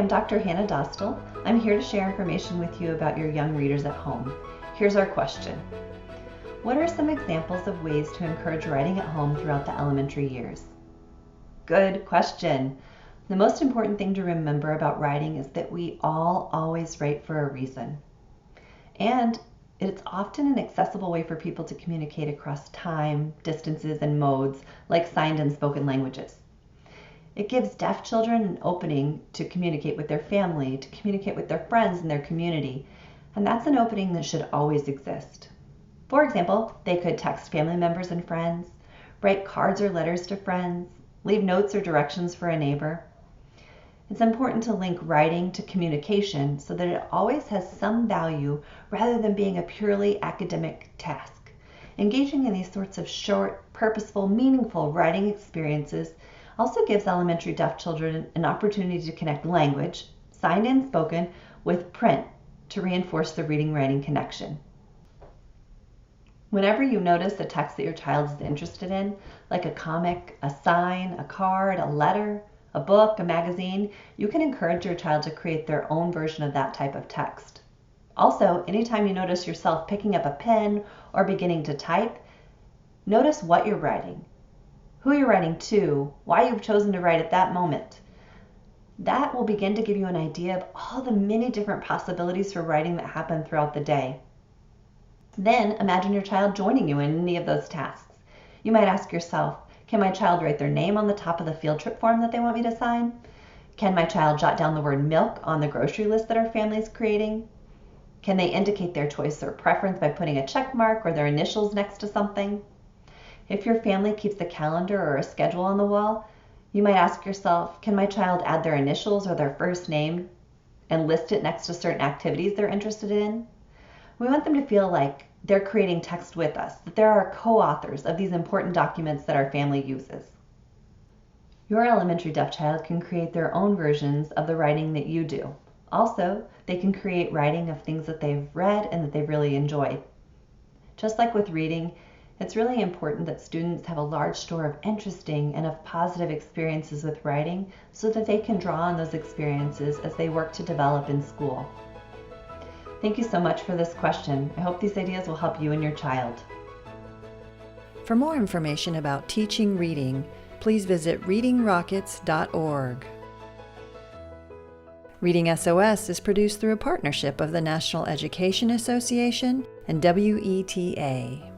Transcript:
I'm Dr. Hannah Dostal. I'm here to share information with you about your young readers at home. Here's our question. What are some examples of ways to encourage writing at home throughout the elementary years? Good question. The most important thing to remember about writing is that we all always write for a reason. And it's often an accessible way for people to communicate across time, distances, and modes, like signed and spoken languages. It gives deaf children an opening to communicate with their family, to communicate with their friends and their community, and that's an opening that should always exist. For example, they could text family members and friends, write cards or letters to friends, leave notes or directions for a neighbor. It's important to link writing to communication so that it always has some value rather than being a purely academic task. Engaging in these sorts of short, purposeful, meaningful writing experiences also gives elementary deaf children an opportunity to connect language, signed and spoken, with print to reinforce the reading-writing connection. Whenever you notice a text that your child is interested in, like a comic, a sign, a card, a letter, a book, a magazine, you can encourage your child to create their own version of that type of text. Also, anytime you notice yourself picking up a pen or beginning to type, notice what you're writing, who you're writing to, why you've chosen to write at that moment. That will begin to give you an idea of all the many different possibilities for writing that happen throughout the day. Then imagine your child joining you in any of those tasks. You might ask yourself, can my child write their name on the top of the field trip form that they want me to sign? Can my child jot down the word milk on the grocery list that our family is creating? Can they indicate their choice or preference by putting a check mark or their initials next to something? If your family keeps a calendar or a schedule on the wall, you might ask yourself, can my child add their initials or their first name and list it next to certain activities they're interested in? We want them to feel like they're creating text with us, that there are co-authors of these important documents that our family uses. Your elementary deaf child can create their own versions of the writing that you do. Also, they can create writing of things that they've read and that they've really enjoyed. Just like with reading, it's really important that students have a large store of interesting and of positive experiences with writing so that they can draw on those experiences as they work to develop in school. Thank you so much for this question. I hope these ideas will help you and your child. For more information about teaching reading, please visit readingrockets.org. Reading SOS is produced through a partnership of the National Education Association and WETA.